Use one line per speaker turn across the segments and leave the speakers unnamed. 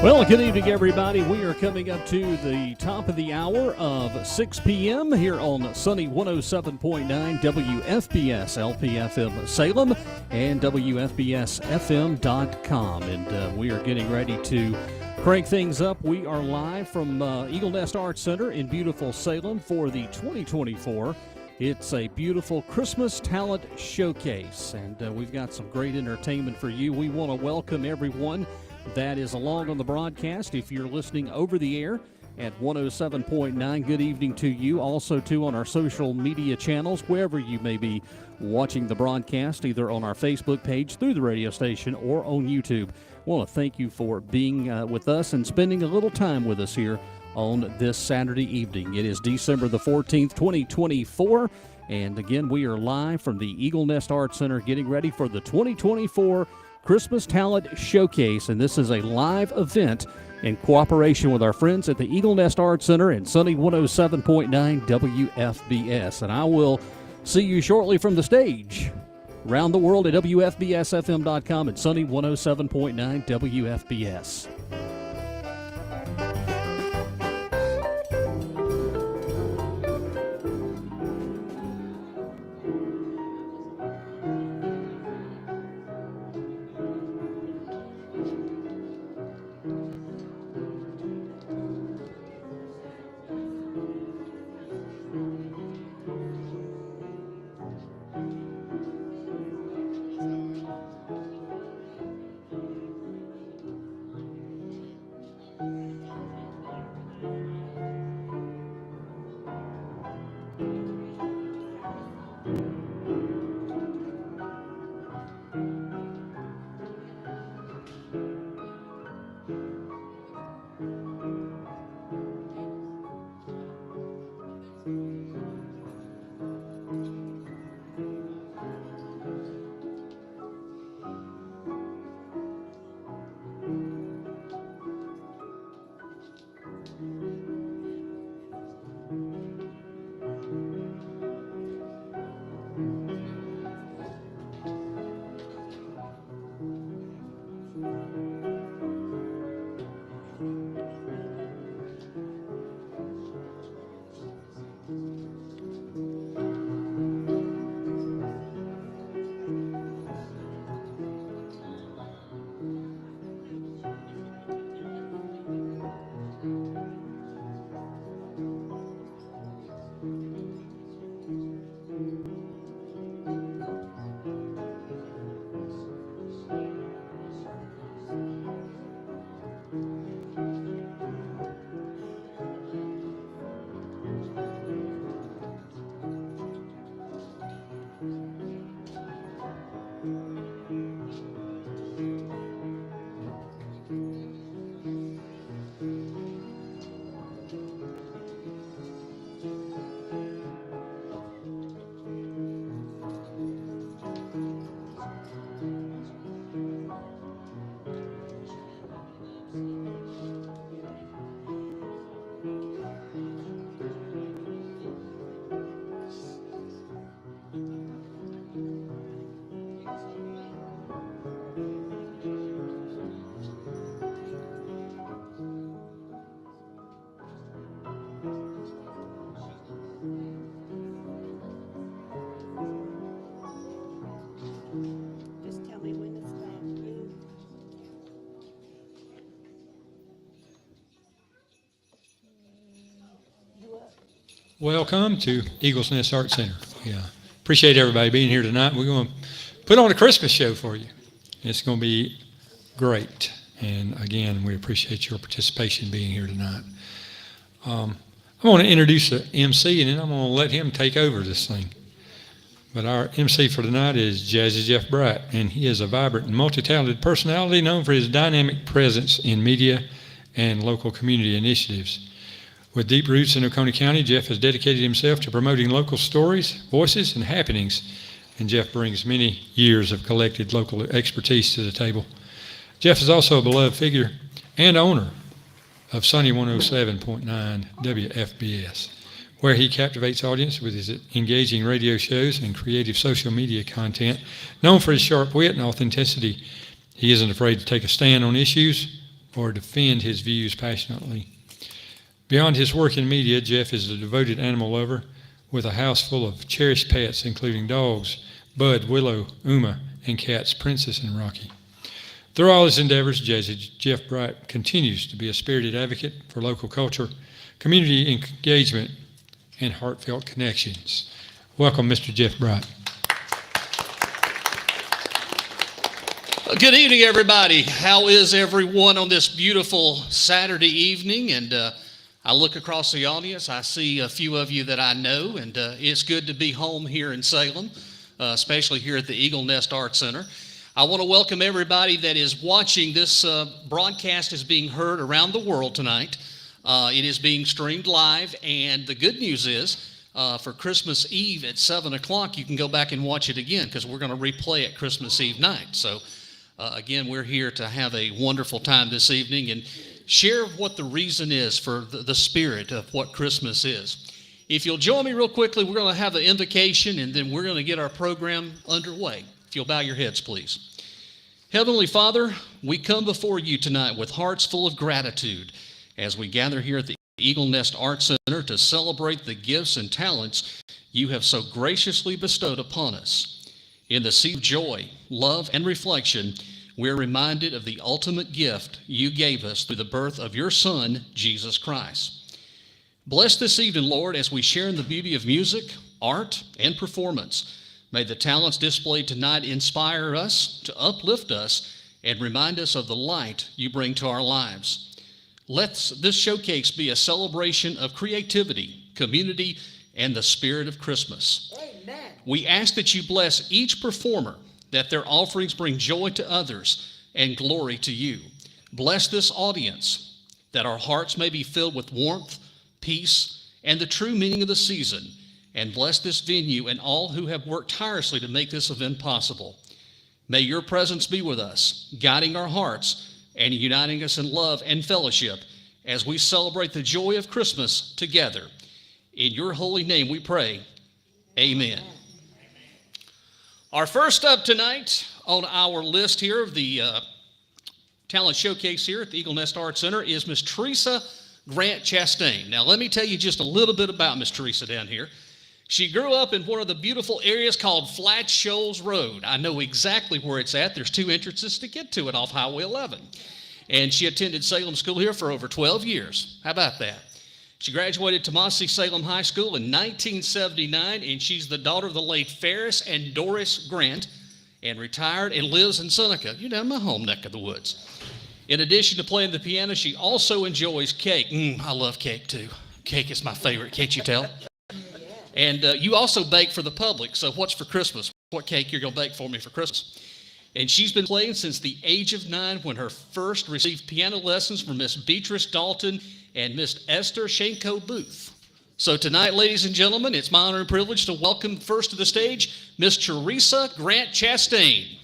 Well, good evening, everybody. We are coming up to the top of the hour of 6 p.m. here on Sunny 107.9 WFBS LPFM Salem and WFBSFM.com. And we are getting ready to crank things up. We are live from Eaglesnest Arts Center in beautiful Salem for the 2024. It's a beautiful Christmas talent showcase, and we've got some great entertainment for you. We want to welcome everyone that is along on the broadcast. If you're listening over the air at 107.9, good evening to you. Also, too, on our social media channels, wherever you may be watching the broadcast, either on our Facebook page, through the radio station, or on YouTube. I want to thank you for being with us and spending a little time with us here on this Saturday evening. It is December the 14th, 2024, and again, we are live from the Eaglesnest Arts Center getting ready for the 2024 Christmas Talent Showcase, and this is a live event in cooperation with our friends at the Eaglesnest Arts Center and Sunny 107.9 WFBS. And I will see you shortly from the stage around the world at WFBSFM.com and Sunny 107.9 WFBS.
Welcome to Eaglesnest Arts Center. Yeah, appreciate everybody being here tonight. We're going to put on a Christmas show for you. It's going to be great. And again, we appreciate your participation being here tonight. I want to introduce the MC, and then I'm going to let him take over this thing. But our MC for tonight is Jazzy Jeff Bright, and he is a vibrant and multi-talented personality known for his dynamic presence in media and local community initiatives. With deep roots in Oconee County, Jeff has dedicated himself to promoting local stories, voices, and happenings, and Jeff brings many years of collected local expertise to the table. Jeff is also a beloved figure and owner of Sunny 107.9 WFBS, where he captivates audience with his engaging radio shows and creative social media content. Known for his sharp wit and authenticity, he isn't afraid to take a stand on issues or defend his views passionately. Beyond his work in media, Jeff is a devoted animal lover with a house full of cherished pets, including dogs, Bud, Willow, Uma, and cats, Princess and Rocky. Through all his endeavors, Jazzy Jeff Bright continues to be a spirited advocate for local culture, community engagement, and heartfelt connections. Welcome, Mr. Jeff Bright.
Good evening, everybody. How is everyone on this beautiful Saturday evening? And I look across the audience. I see a few of you that I know, and it's good to be home here in Salem, especially here at the Eaglesnest Art Center. I want to welcome everybody that is watching. This broadcast is being heard around the world tonight. It is being streamed live, and the good news is for Christmas Eve at 7 o'clock, you can go back and watch it again because we're going to replay it Christmas Eve night. So again, we're here to have a wonderful time this evening and share what the reason is for the spirit of what Christmas is. If you'll join me real quickly, we're going to have an invocation, and then we're going to get our program underway. If you'll bow your heads, please. Heavenly Father, we come before you tonight with hearts full of gratitude as we gather here at the Eaglesnest Art Center to celebrate the gifts and talents you have so graciously bestowed upon us. In the sea of joy, love, and reflection, we're reminded of the ultimate gift you gave us through the birth of your Son, Jesus Christ. Bless this evening, Lord, as we share in the beauty of music, art, and performance. May the talents displayed tonight inspire us, to uplift us, and remind us of the light you bring to our lives. Let this showcase be a celebration of creativity, community, and the spirit of Christmas.
Amen.
We ask that you bless each performer, that their offerings bring joy to others and glory to you. Bless this audience, that our hearts may be filled with warmth, peace, and the true meaning of the season. And bless this venue and all who have worked tirelessly to make this event possible. May your presence be with us, guiding our hearts and uniting us in love and fellowship as we celebrate the joy of Christmas together. In your holy name we pray, amen. Our first up tonight on our list here of the talent showcase here at the Eaglesnest Art Center is Miss Teresa Grant Chastain. Now let me tell you just a little bit about Miss Teresa down here. She grew up in one of the beautiful areas called Flat Shoals Road. I know exactly where it's at. There's two entrances to get to it off Highway 11. And she attended Salem School here for over 12 years. How about that? She graduated Tomasi Salem High School in 1979, and she's the daughter of the late Ferris and Doris Grant, and retired and lives in Seneca, my home neck of the woods. In addition to playing the piano, she also enjoys cake. I love cake too. Cake is my favorite, can't you tell? And you also bake for the public. So what's for Christmas? What cake you're going to bake for me for Christmas? And she's been playing since the age of 9 when her first received piano lessons from Miss Beatrice Dalton and Miss Esther Shanko Booth. So tonight, ladies and gentlemen, it's my honor and privilege to welcome first to the stage Miss Teresa Grant Chastain.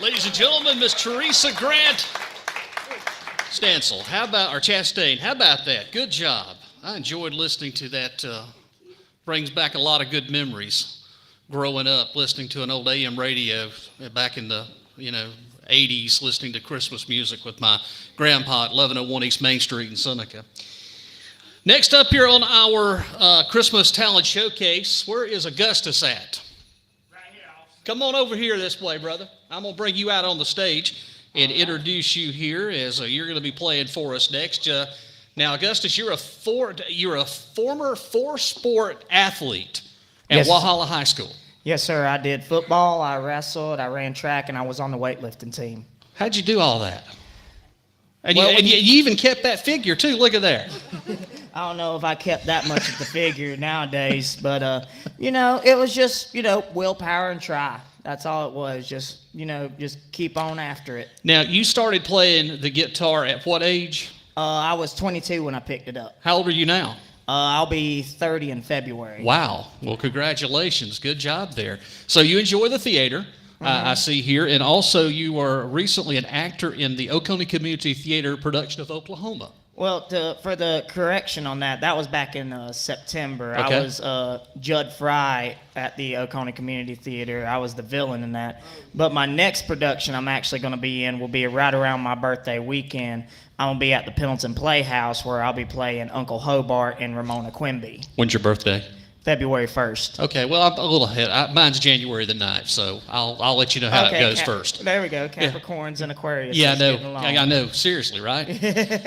Ladies and gentlemen, Miss Teresa Grant Stansel, or Chastain, how about that? Good job. I enjoyed listening to that. Brings back a lot of good memories. Growing up, listening to an old AM radio back in the 80s, listening to Christmas music with my grandpa at 1101 East Main Street in Seneca. Next up here on our Christmas Talent Showcase, where is Augustus at? Come on over here this way, brother. I'm going to bring you out on the stage and introduce you here as you're going to be playing for us next. Now, Augustus, you're a former four-sport athlete at
Yes.
Walhalla High School.
Yes, sir. I did football, I wrestled, I ran track, and I was on the weightlifting team.
How'd you do all that? And,
Well,
you even kept that figure, too. Look at there.
I don't know if I kept that much of the figure nowadays, but, it was just, willpower and try. That's all it was. Just keep on after it.
Now, you started playing the guitar at what age?
I was 22 when I picked it up.
How old are you now?
I'll be 30 in February.
Wow. Well, congratulations. Good job there. So you enjoy the theater, I see here, and also you are recently an actor in the Oconee Community Theater production of Oklahoma.
Well, for the correction on that was back in September.
Okay.
I was Judd Fry at the Oconee Community Theater. I was the villain in that. But my next production I'm actually going to be in will be right around my birthday weekend. I'm going to be at the Pendleton Playhouse where I'll be playing Uncle Hobart and Ramona Quimby.
When's your birthday?
February 1st.
Okay, well, I'm a little ahead. Mine's January the 9th, so I'll let you know how it goes first.
There we go. Capricorns and Aquarius.
Yeah, I
is
know.
getting along.
I know. Seriously, right?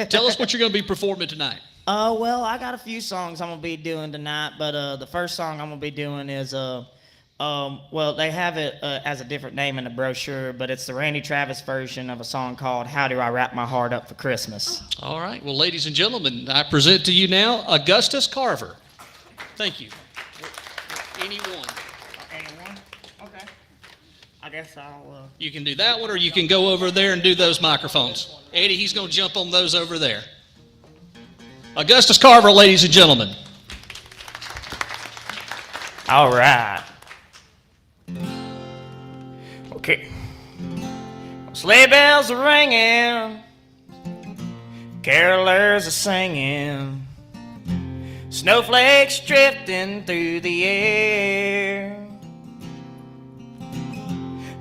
Tell us what you're going to be performing tonight.
Well, I got a few songs I'm going to be doing tonight, but the first song I'm going to be doing is, they have it as a different name in the brochure, but it's the Randy Travis version of a song called How Do I Wrap My Heart Up for Christmas?
All right. Well, ladies and gentlemen, I present to you now Augustus Carver. Thank you. Anyone.
Anyone? Okay. I guess I'll.
You can do that one, or you can go over there and do those microphones. Eddie, he's going to jump on those over there. Augustus Carver, ladies and gentlemen.
All right. Okay. Sleigh bells are ringing, carolers are singing, snowflakes drifting through the air.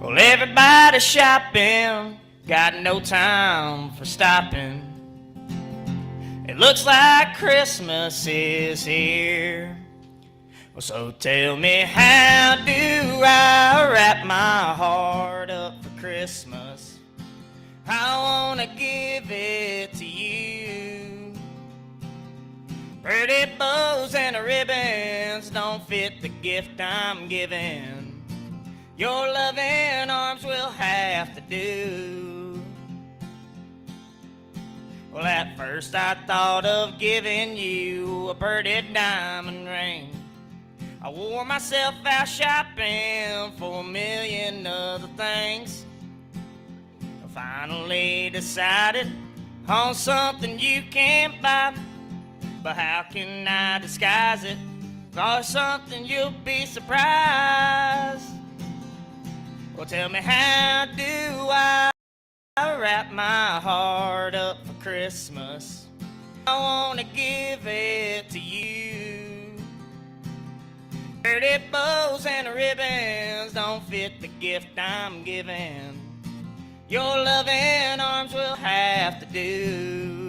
Well, everybody's shopping, got no time for stopping. It looks like Christmas is here. Well, so tell me, how do I wrap my heart up for Christmas? I wanna give it to you. Pretty bows and ribbons don't fit the gift I'm giving. Your loving arms will have to do. Well, at first I thought of giving you a pretty diamond ring. I wore myself out shopping for a million other things. I finally decided on something you can't buy. But how can I disguise it for something you'll be surprised? Well, tell me, how do I wrap my heart up for Christmas? I want to give it to you. Pretty bows and ribbons don't fit the gift I'm giving. Your loving arms will have to do.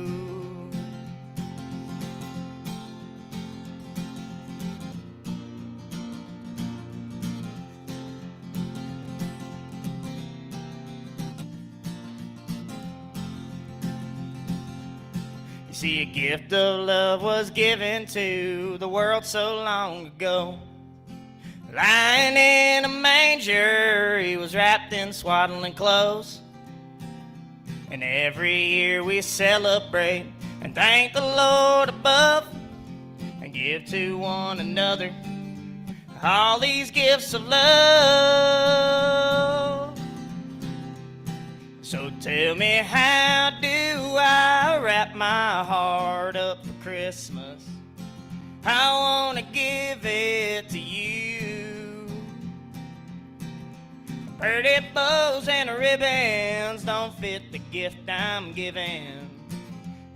See, a gift of love was given to the world so long ago. Lying in a manger, he was wrapped in swaddling clothes. And every year we celebrate and thank the Lord above and give to one another all these gifts of love. So tell me, how do I wrap my heart up for Christmas? I want to give it to you. Pretty bows and ribbons don't fit the gift I'm giving.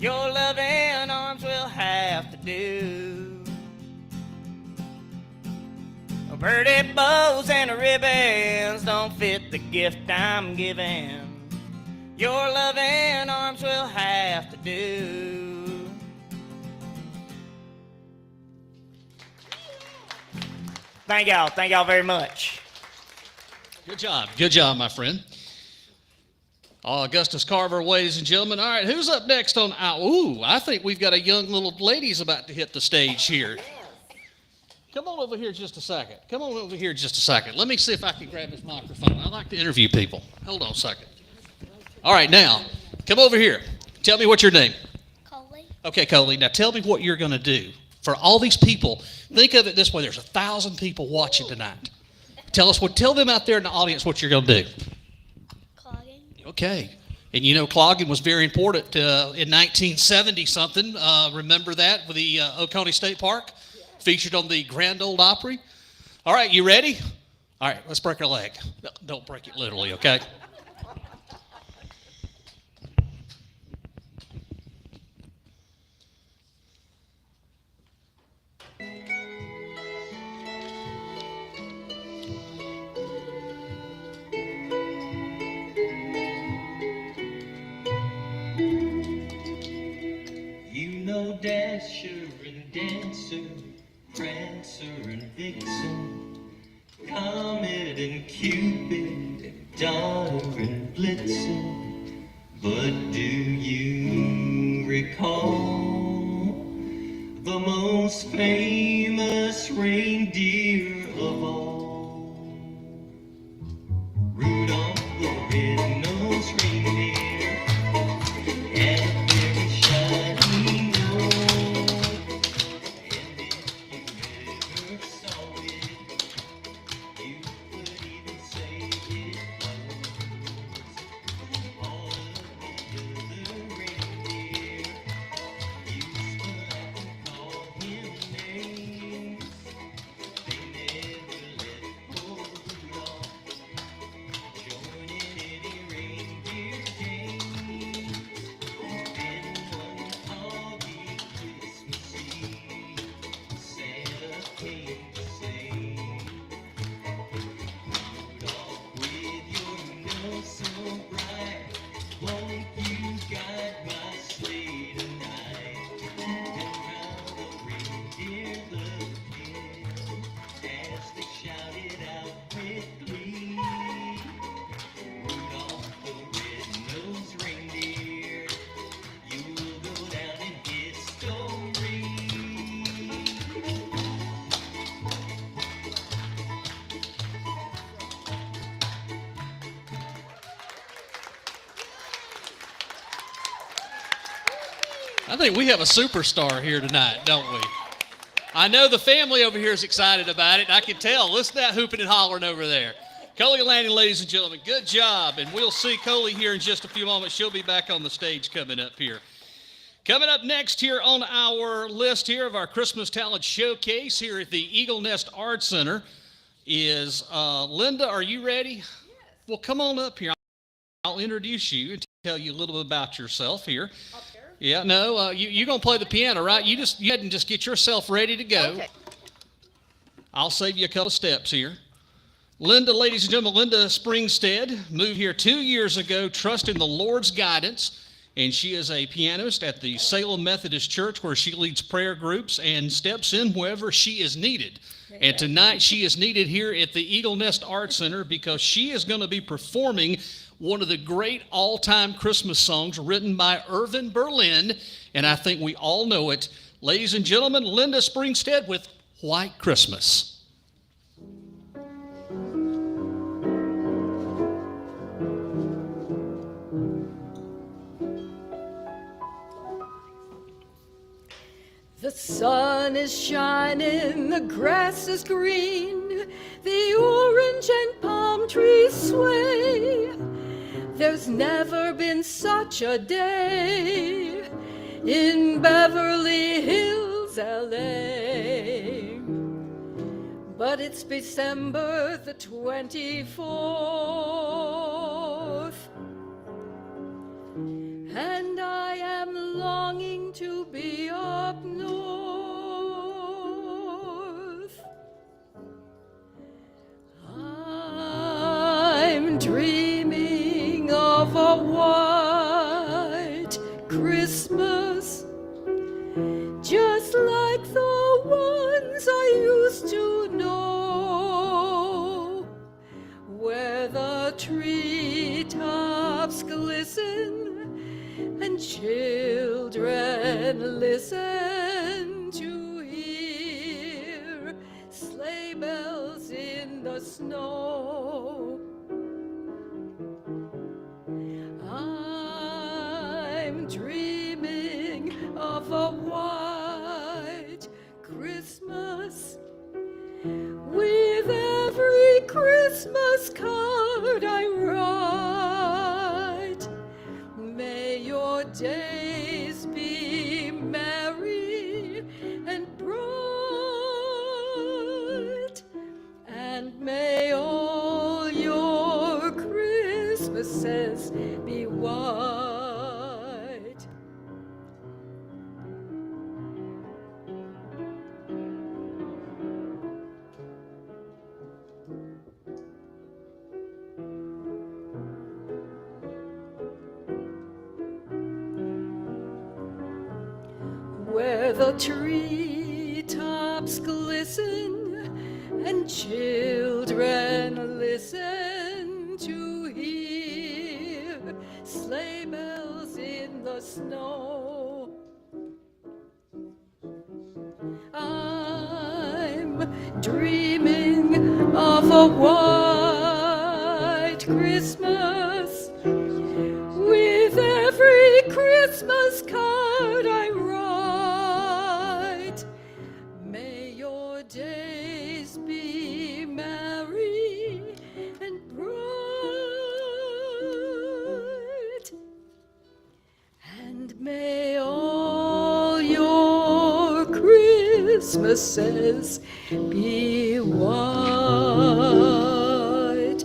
Your loving arms will have to do. Pretty bows and ribbons don't fit the gift I'm giving. Your loving arms will have to do. Thank y'all very much.
Good job, my friend. Augustus Carver, ladies and gentlemen. All right, who's up next on I think we've got a young little lady's about to hit the stage here. Come on over here just a second. Let me see if I can grab his microphone. I like to interview people. Hold on a second. All right, now, come over here. Tell me what's your name.
Coley.
Okay, Coley, now tell me what you're going to do. For all these people, think of it this way. There's 1,000 people watching tonight. Tell them out there in the audience what you're going to do.
Clogging.
Okay. And you know, clogging was very important in 1970-something. Remember that with the Oconee State Park? Featured on the Grand Ole Opry. All right, you ready? All right, let's break our leg. No, don't break it literally, okay?
Dasher and Dancer, Prancer and Vixen, Comet and Cupid, and Donner and Blitzen. But do you recall the most famous reindeer of all? Rudolph the red-nosed reindeer had a very shiny nose, and if you ever saw it, you would even say it
I think we have a superstar here tonight, don't we? I know the family over here is excited about it. I can tell. Listen to that hooping and hollering over there. Coley Lanning, ladies and gentlemen, good job. And we'll see Coley here in just a few moments. She'll be back on the stage coming up here. Coming up next here on our list here of our Christmas Talent Showcase here at the Eaglesnest Art Center is Linda. Are you ready? Yes. Well, come on up here. I'll introduce you and tell you a little bit about yourself here.
Up there?
Yeah, no, you're going to play the piano, right? You head and just get yourself ready to go.
Okay.
I'll save you a couple steps here. Linda, ladies and gentlemen, Linda Springstead moved here 2 years ago, trusting the Lord's guidance, and she is a pianist at the Salem Methodist Church where she leads prayer groups and steps in wherever she is needed. And tonight she is needed here at the Eaglesnest Art Center because she is going to be performing one of the great all-time Christmas songs written by Irving Berlin, and I think we all know it. Ladies and gentlemen, Linda Springstead with White Christmas.
The sun is shining, the grass is green, the orange and palm trees sway. There's never been such a day in Beverly Hills, LA. But it's December the 24th, and I am longing to be up north. I'm dreaming of a white Christmas, just like the ones I used to know, where the treetops glisten and children listen to hear sleigh bells in the snow. I'm dreaming of a white Christmas, with every Christmas card I write. May your days be merry and bright, and may all your Christmases be white. Where the treetops glisten and children listen to hear sleigh bells in the snow. I'm dreaming of a white Christmas, with every Christmas card I write. May your days be merry and bright, and may all your Christmases be white.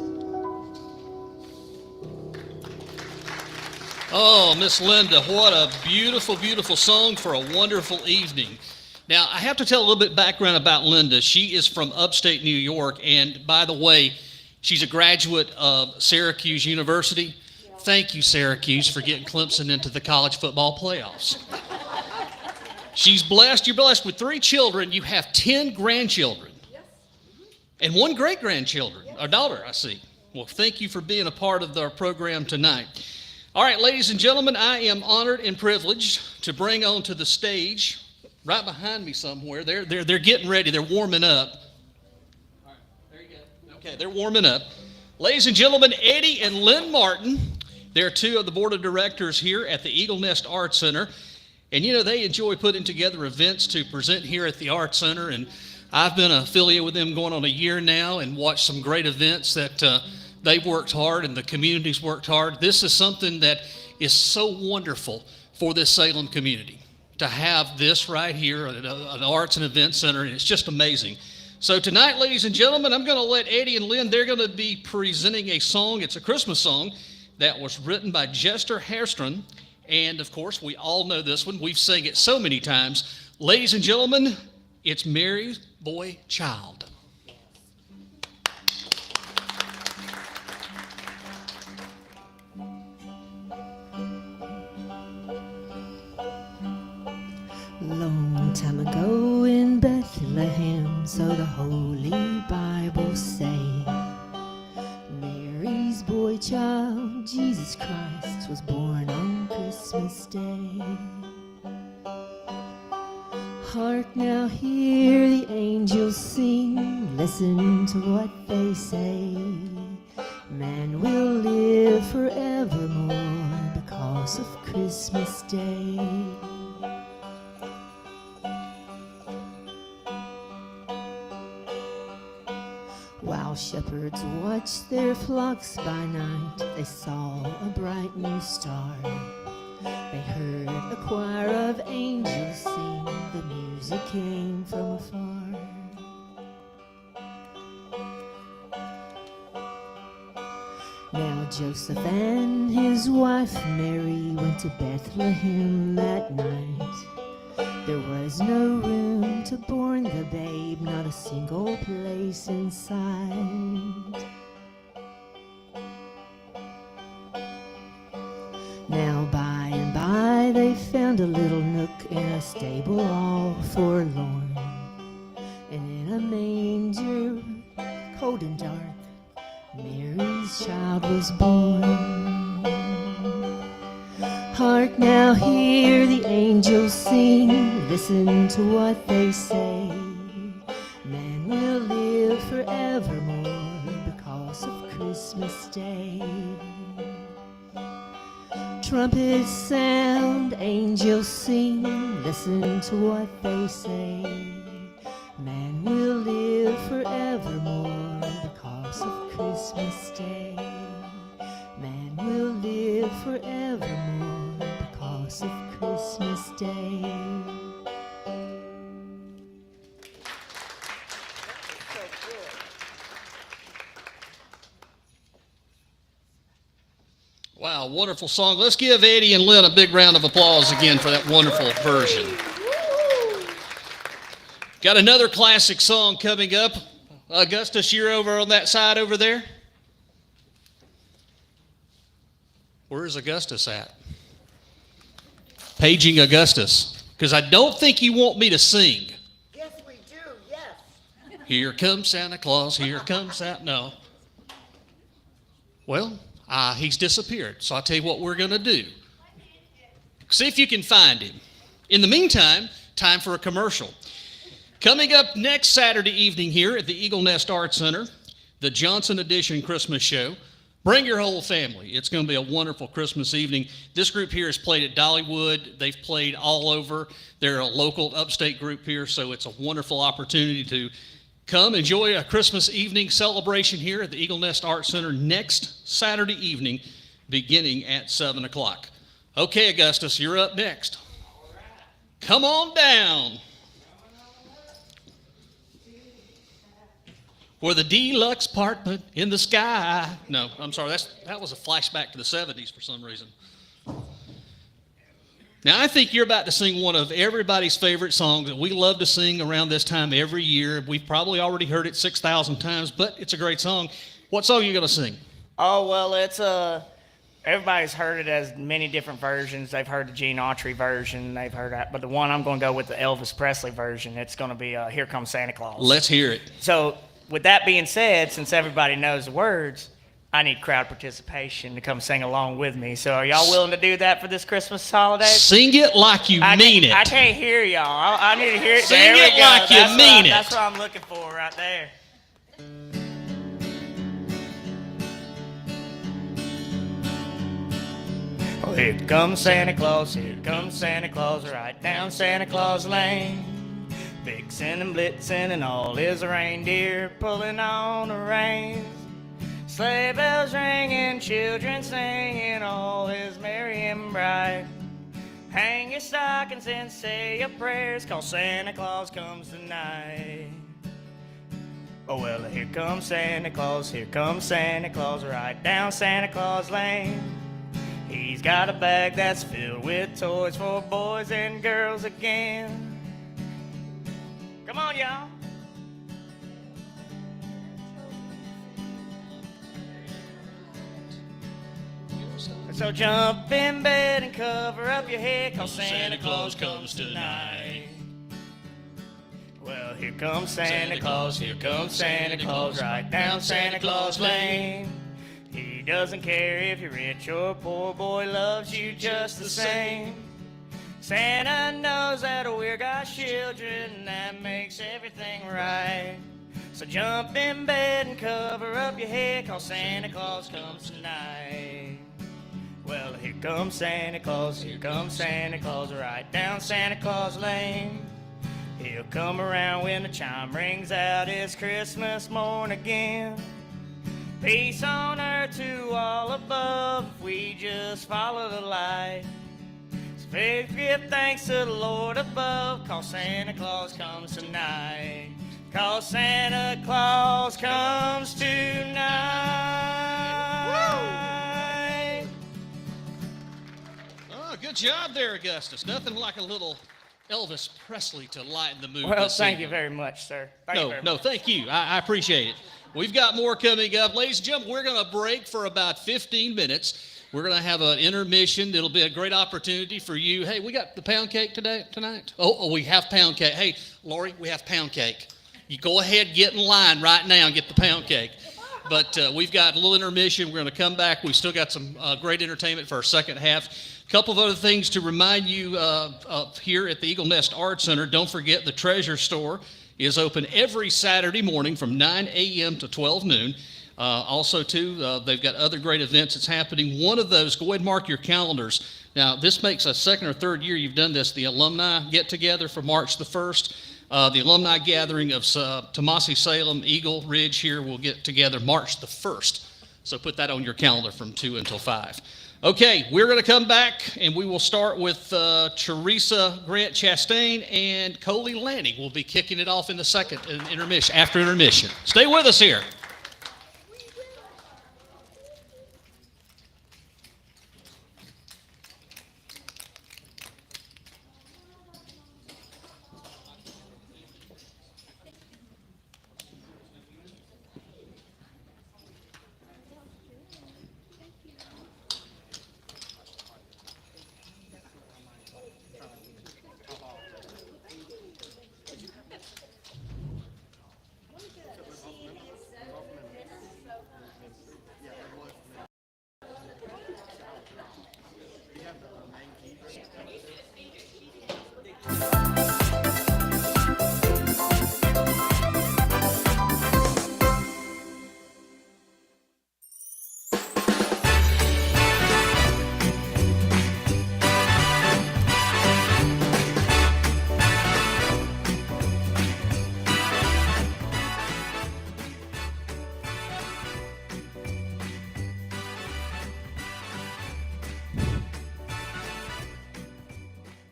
Oh, Miss Linda, what a beautiful, beautiful song for a wonderful evening. Now, I have to tell a little bit background about Linda. She is from upstate New York, and by the way, she's a graduate of Syracuse University. Thank you, Syracuse, for getting Clemson into the college football playoffs. She's blessed. You're blessed with 3 children. You have 10 grandchildren. And 1 great-grandchildren, a daughter, I see. Well, thank you for being a part of our program tonight. All right, ladies and gentlemen, I am honored and privileged to bring onto the stage, right behind me somewhere. They're getting ready. They're warming up. All right, there you go. Okay, they're warming up. Ladies and gentlemen, Eddie and Lynn Martin. They're 2 of the board of directors here at the Eaglesnest Art Center. And you know, they enjoy putting together events to present here at the Arts Center, and I've been affiliated with them going on a year now and watched some great events that they've worked hard and the community's worked hard. This is something that is so wonderful for this Salem community to have this right here, an arts and event center, and it's just amazing. So tonight, ladies and gentlemen, I'm going to let Eddie and Lynn, they're going to be presenting a song. It's a Christmas song that was written by Jester Hairston. And of course, we all know this one. We've sang it so many times. Ladies and gentlemen, it's Mary Boy Child.
Long time ago in Bethlehem, so the Holy Bible say, Mary's boy child, Jesus Christ, was born on Christmas Day. Hark now, hear the angels sing, listen to what they say. Man will live forevermore because of Christmas Day. While shepherds watched their flocks by night, they saw a bright new star. They heard a choir of angels sing, the music came from afar. Now Joseph and his wife Mary went to Bethlehem that night. There was no room to born the babe, not a single place inside. Now by and by they found a little nook in a stable all forlorn, and in a manger, cold and dark, Mary's child was born. Hark now, hear the angels sing, listen to what they say. Man will live forevermore because of Christmas Day. Trumpets sound, angels sing, listen to what they say. Man will live forevermore because of Christmas Day. Man will live forevermore because of Christmas Day.
Wow, wonderful song. Let's give Eddie and Lynn a big round of applause again for that wonderful version. Got another classic song coming up. Augustus, you're over on that side over there. Where's Augustus at? Paging Augustus. Because I don't think you want me to sing.
Yes, we do, yes.
Here comes Santa Claus, here comes Santa. No. Well, he's disappeared. So I'll tell you what we're going to do. See if you can find him. In the meantime, time for a commercial. Coming up next Saturday evening here at the Eaglesnest Arts Center, the Johnson Edition Christmas Show. Bring your whole family. It's going to be a wonderful Christmas evening. This group here has played at Dollywood. They've played all over. They're a local upstate group here, so it's a wonderful opportunity to come enjoy a Christmas evening celebration here at the Eaglesnest Arts Center next Saturday evening, beginning at 7 o'clock. Okay, Augustus, you're up next. Come on down. For the deluxe apartment in the sky. No, I'm sorry, that was a flashback to the 70s for some reason. Now, I think you're about to sing one of everybody's favorite songs that we love to sing around this time every year. We've probably already heard it 6,000 times, but it's a great song. What song are you going to sing?
Oh, well, it's everybody's heard it as many different versions. They've heard the Gene Autry version. They've heard that. But the one I'm going to go with, the Elvis Presley version, it's going to be Here Comes Santa Claus.
Let's hear it.
So, with that being said, since everybody knows the words, I need crowd participation to come sing along with me. So are y'all willing to do that for this Christmas holiday?
Sing it like you mean it.
I can't hear y'all. I need to hear it.
Sing
there
it
we go.
like you mean it.
That's what I'm looking for right there.
Well,
here comes Santa Claus, here comes Santa Claus, right down Santa Claus Lane. Vixen and Blitzen and all his reindeer pulling on the reins. Sleigh bells ringing, children singing, all is merry and bright. Hang your stockings and say your prayers, 'cause Santa Claus comes tonight. Oh well, here comes Santa Claus, here comes Santa Claus, right down Santa Claus Lane. He's got a bag that's filled with toys for boys and girls again. Come on, y'all. So jump in bed and cover up your head, 'cause Santa Claus comes tonight. Well, here comes Santa Claus, here comes Santa Claus, right down Santa Claus Lane. He doesn't care if you're rich or poor, boy loves you just the same. Santa knows that we're God's children, that makes everything right. So jump in bed and cover up your head, 'cause Santa Claus comes tonight. Well, here comes Santa Claus, here comes Santa Claus, right down Santa Claus Lane. He'll come around when the chime rings out, it's Christmas morn again. Peace on earth to all above, if we just follow the light. So faith give thanks to the Lord above, 'cause Santa Claus comes tonight. 'Cause Santa Claus comes tonight.
Oh, good job there, Augustus. Nothing like a little Elvis Presley to lighten the mood.
Well,
this
thank you
evening.
very much, sir. Thank you very much.
Thank you. I appreciate it. We've got more coming up. Ladies and gentlemen, we're going to break for about 15 minutes. We're going to have an intermission. It'll be a great opportunity for you. Hey, we got the pound cake tonight? Oh, we have pound cake. Hey, Lori, we have pound cake. You go ahead, get in line right now and get the pound cake. But we've got a little intermission. We're going to come back. We've still got some great entertainment for our second half. A couple of other things to remind you of here at the Eaglesnest Art Center. Don't forget the Treasure Store is open every Saturday morning from 9 a.m. to 12 noon. Also, too, they've got other great events that's happening. One of those, go ahead and mark your calendars. Now, this makes a second or third year you've done this, the alumni get-together for March the 1st. The alumni gathering of Tomasi Salem, Eagle Ridge here will get together March the 1st. So put that on your calendar from 2 until 5. Okay, we're going to come back, and we will start with Teresa Grant Chastain, and Coley Lanning will be kicking it off in the second intermission, after intermission. Stay with us here.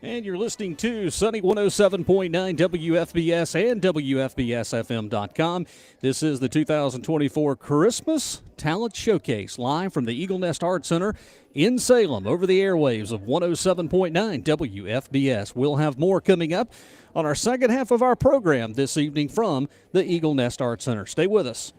And you're listening to Sunny 107.9 WFBS and WFBSFM.com. This is the 2024 Christmas Talent Showcase, live from the Eaglesnest Art Center in Salem over the airwaves of 107.9 WFBS. We'll have more coming up on our second half of our program this evening from the Eaglesnest Art Center. Stay with us.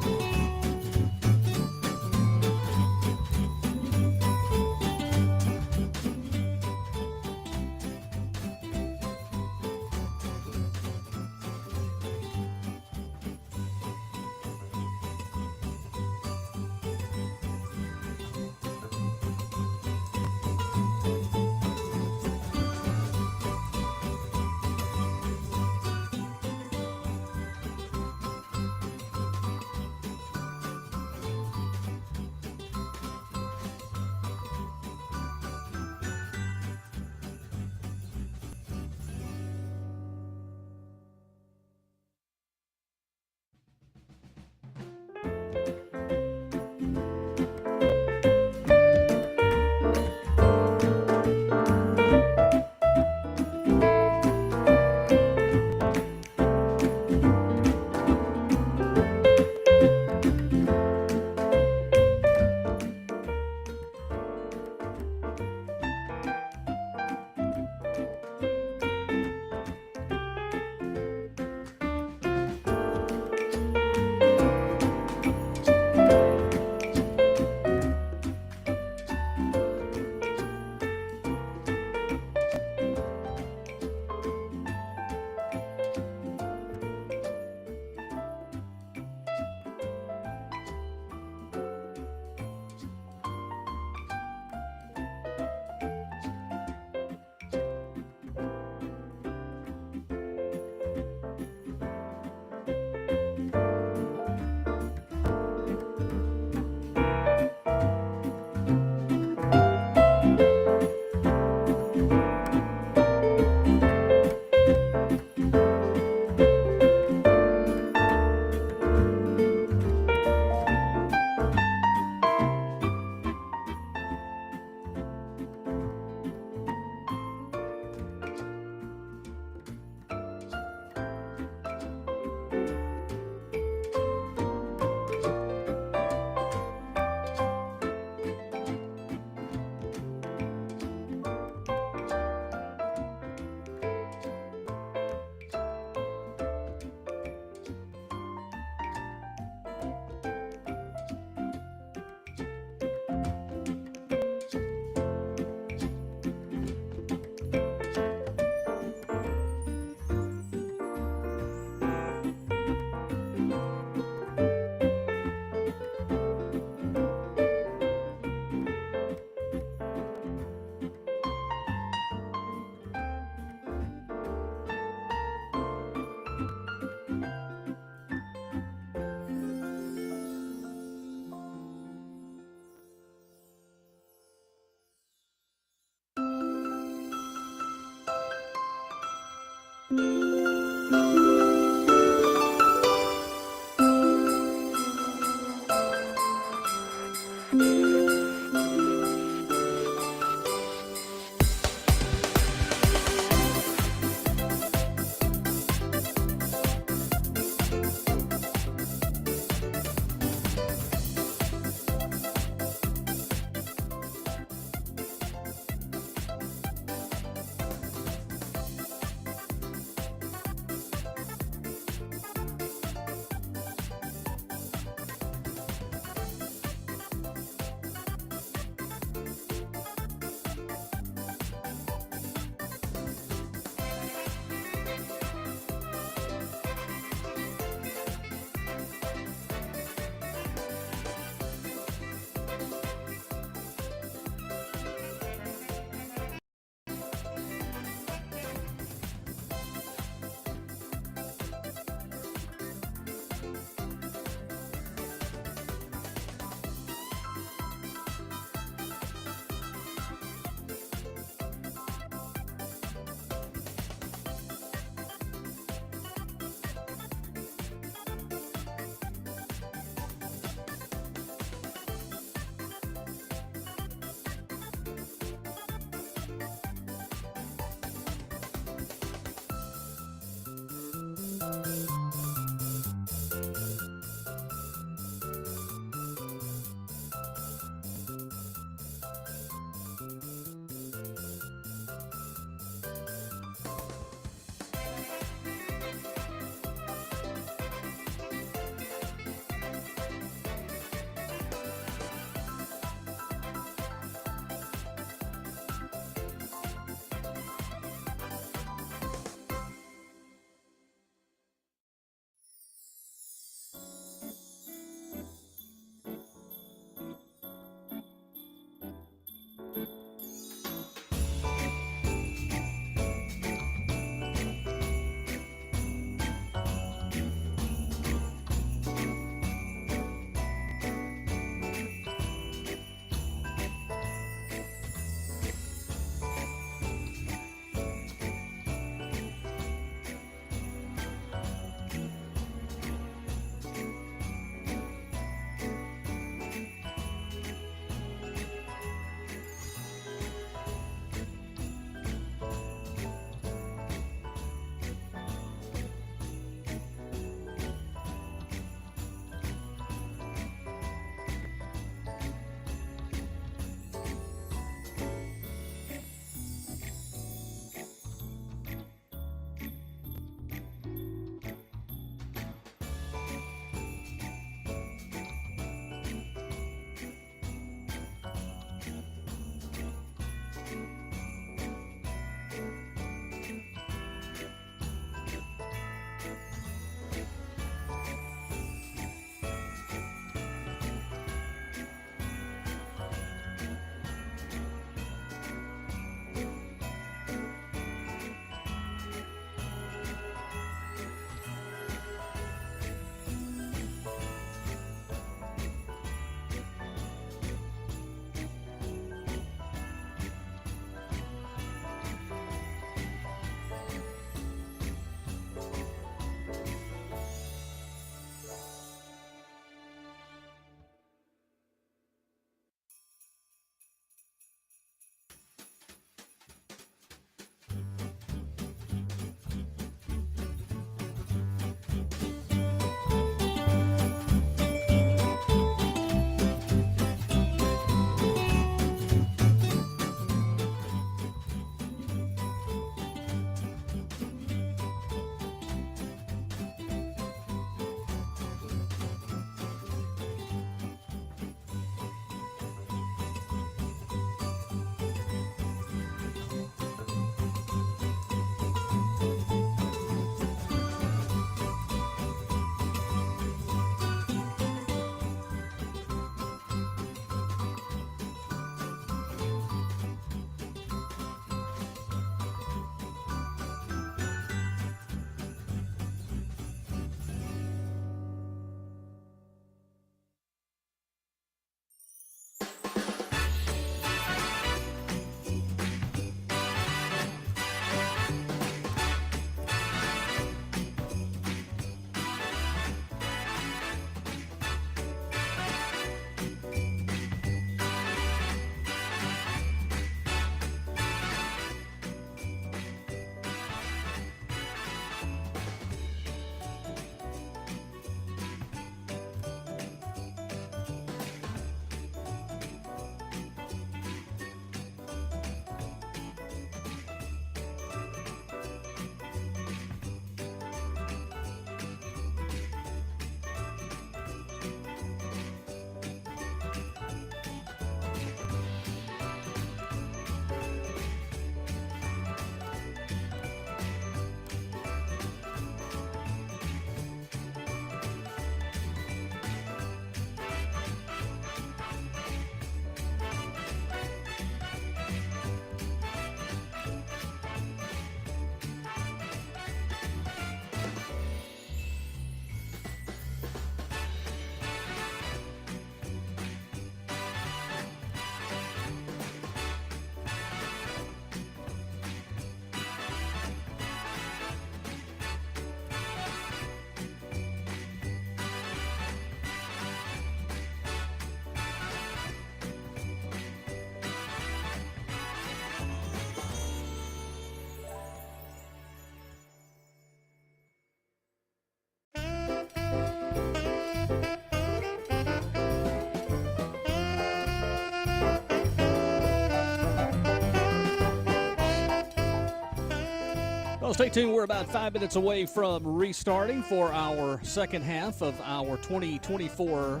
Well, stay tuned. We're about 5 minutes away from restarting for our second half of our 2024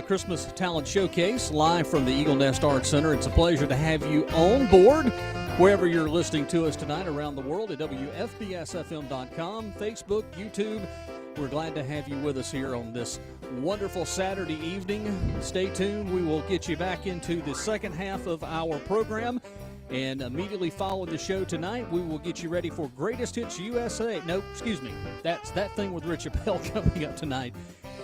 Christmas Talent Showcase live from the Eaglesnest Arts Center. It's a pleasure to have you on board wherever you're listening to us tonight around the world at WFBSFM.com, Facebook, YouTube. We're glad to have you with us here on this wonderful Saturday evening. Stay tuned. We will get you back into the second half of our program. And immediately following the show tonight, we will get you ready for Greatest Hits USA. No, excuse me. That's that thing with Rich Appel coming up tonight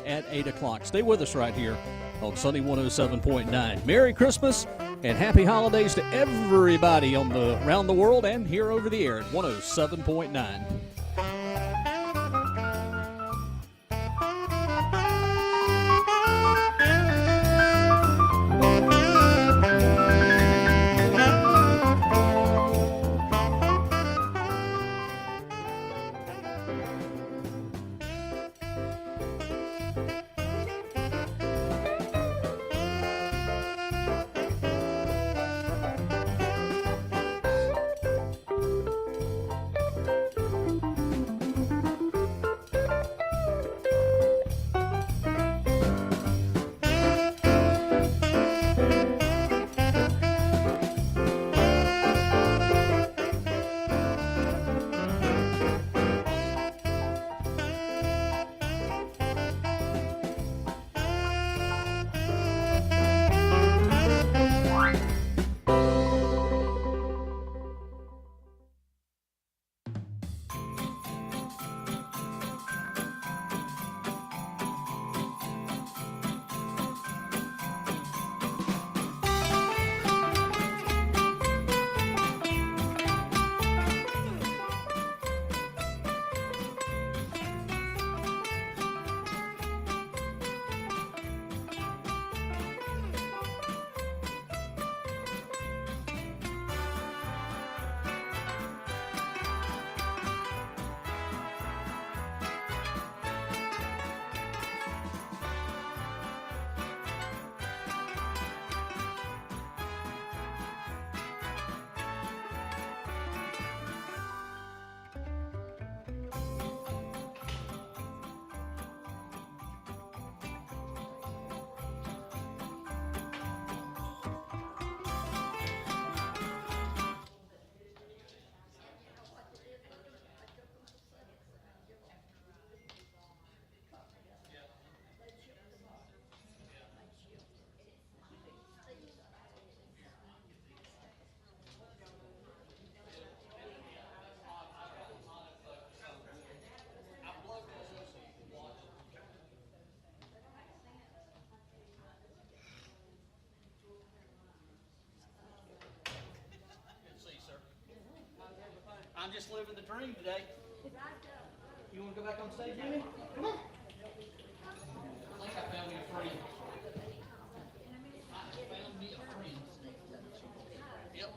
at 8 o'clock. Stay with us right here on Sunny 107.9. Merry Christmas and happy holidays to everybody around the world and here over the air at 107.9.
I'm just living the dream today. You want to go back on stage, Jimmy? Come on. I think I found me a friend. I found me a friend. Yep.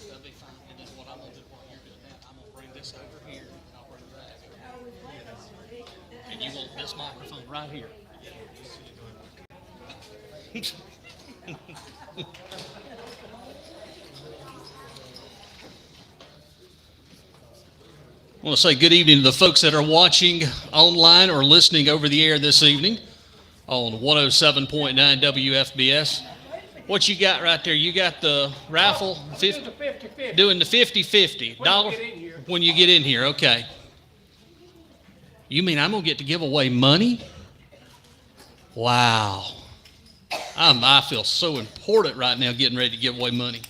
That'll be fine. And then what I'm gonna do while you're doing that, I'm gonna bring this over here and I'll bring that. And you want this microphone right here. I want to say good evening to the folks that are watching online or listening over the air this evening on 107.9 WFBS. What you got right there? You got the raffle? Doing the 50-50. Dollar when you get in here. Okay. You mean I'm going to get to give away money? Wow. I feel so important right now getting ready to give away money.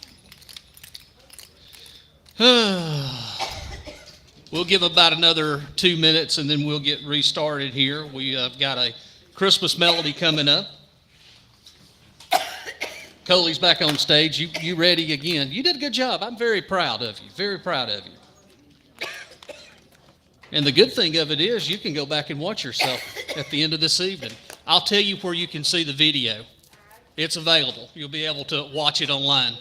We'll give about another 2 minutes and then we'll get restarted here. We have got a Christmas melody coming up. Coley's back on stage. You ready again? You did a good job. I'm very proud of you. Very proud of you. And the good thing of it is you can go back and watch yourself at the end of this evening. I'll tell you where you can see the video. It's available. You'll be able to watch it online.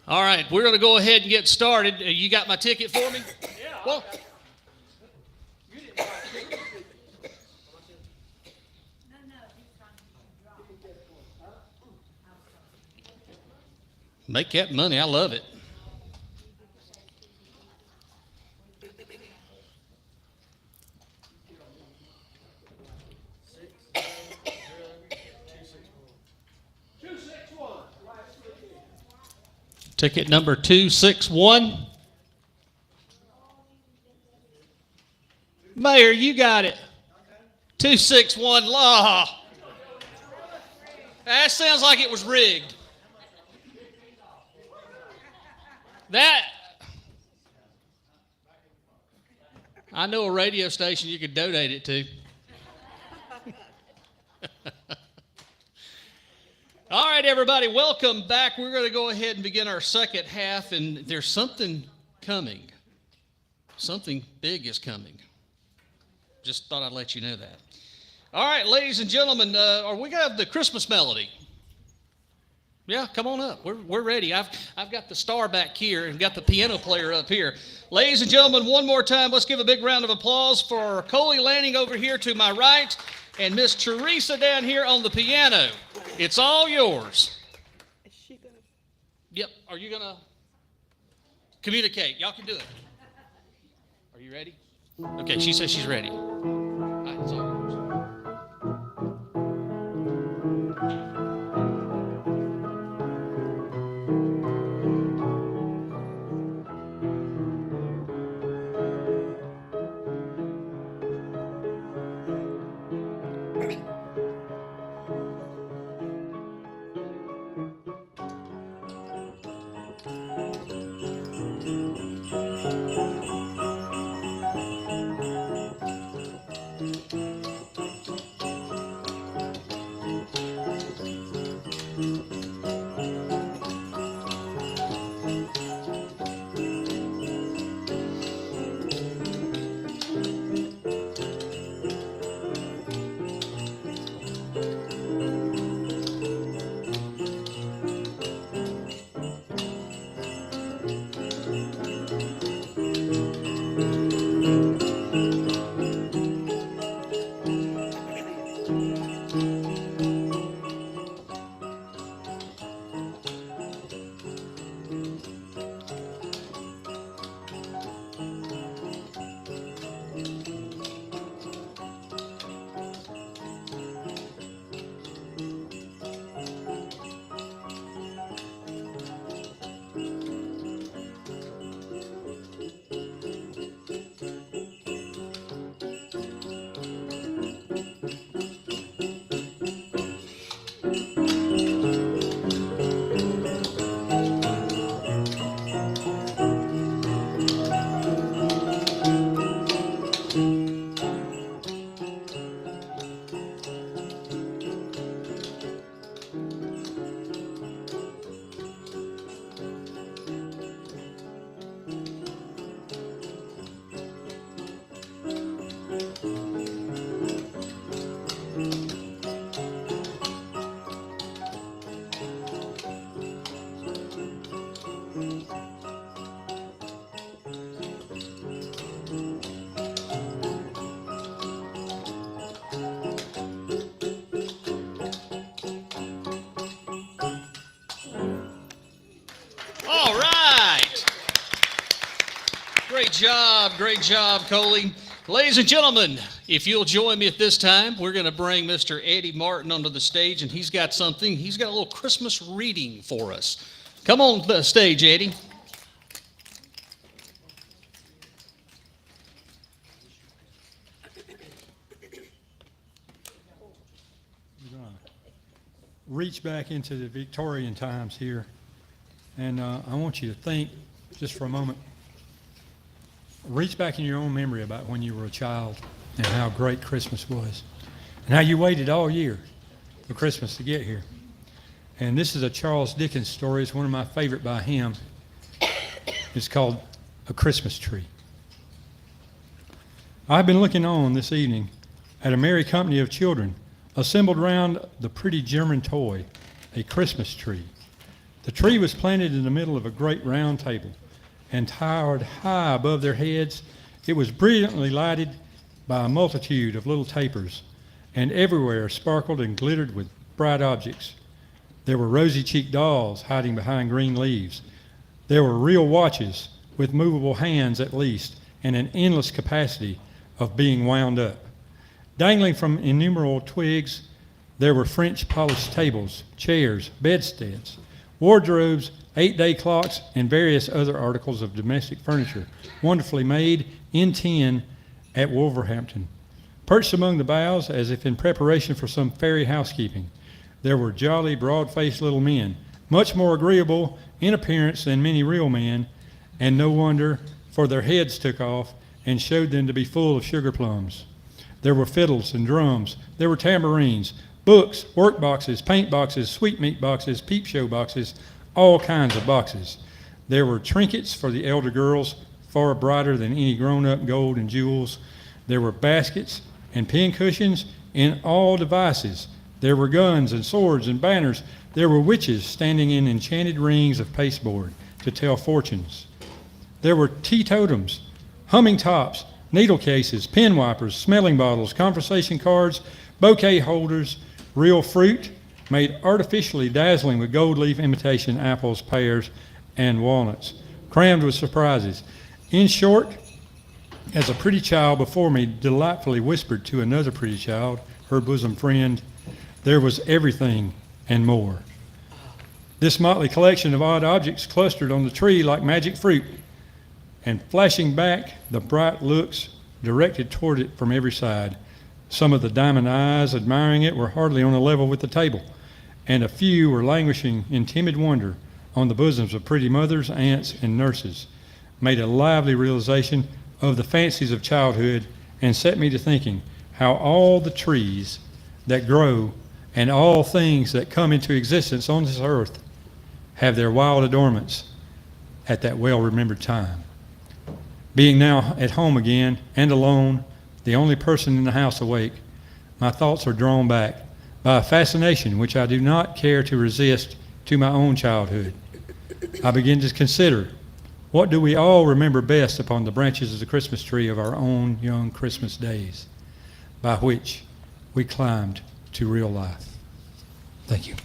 All right, we're going to go ahead and get started. You got my ticket for me? Yeah. Well, make that money. I love it. Ticket number 261. Mayor, you got it. 261 law. That sounds like it was rigged. That, I know a radio station you could donate it to. All right, everybody, welcome back. We're going to go ahead and begin our second half, and there's something coming. Something big is coming. Just thought I'd let you know that. All right, ladies and gentlemen, are we going to have the Christmas melody? Yeah, come on up. We're ready. I've got the star back here and got the piano player up here. Ladies and gentlemen, one more time, let's give a big round of applause for Coley Lanning over here to my right and Miss Teresa down here on the piano. It's all yours.
Is she gonna?
Yep. Are you going to communicate? Y'all can do it. Are you ready? Okay, she says she's ready. All right, it's all yours. Great job, Coley. Ladies and gentlemen, if you'll join me at this time, we're going to bring Mr. Eddie Martin onto the stage, and he's got a little Christmas reading for us. Come on the stage, Eddie.
Reach reach back into the Victorian times here, and I want you to think just for a moment. Reach back in your own memory about when you were a child and how great Christmas was, and how you waited all year for Christmas to get here. And this is a Charles Dickens story. It's one of my favorite by him. It's called A Christmas Tree. I've been looking on this evening at a merry company of children assembled round the pretty German toy, a Christmas tree. The tree was planted in the middle of a great round table and towered high above their heads. It was brilliantly lighted by a multitude of little tapers, and everywhere sparkled and glittered with bright objects. There were rosy-cheeked dolls hiding behind green leaves. There were real watches with movable hands at least, and an endless capacity of being wound up. Dangling from innumerable twigs, there were French polished tables, chairs, bedsteads, wardrobes, 8-day clocks, and various other articles of domestic furniture, wonderfully made in tin at Wolverhampton. Perched among the boughs, as if in preparation for some fairy housekeeping, there were jolly, broad-faced little men, much more agreeable in appearance than many real men, and no wonder, for their heads took off and showed them to be full of sugar plums. There were fiddles and drums. There were tambourines, books, work boxes, paint boxes, sweetmeat boxes, peep show boxes, all kinds of boxes. There were trinkets for the elder girls, far brighter than any grown-up gold and jewels. There were baskets and pincushions in all devices. There were guns and swords and banners. There were witches standing in enchanted rings of pasteboard to tell fortunes. There were teetotums, humming tops, needle cases, pen wipers, smelling bottles, conversation cards, bouquet holders, real fruit made artificially dazzling with gold leaf imitation apples, pears, and walnuts, crammed with surprises. In short, as a pretty child before me delightfully whispered to another pretty child, her bosom friend, there was everything and more. This motley collection of odd objects clustered on the tree like magic fruit, and flashing back the bright looks directed toward it from every side. Some of the diamond eyes admiring it were hardly on a level with the table, and a few were languishing in timid wonder on the bosoms of pretty mothers, aunts, and nurses, made a lively realization of the fancies of childhood, and set me to thinking how all the trees that grow and all things that come into existence on this earth have their wild adornments at that well-remembered time. Being now at home again and alone, the only person in the house awake, my thoughts are drawn back by a fascination which I do not care to resist to my own childhood. I begin to consider, what do we all remember best upon the branches of the Christmas tree of our own young Christmas days, by which we climbed to real life? Thank you.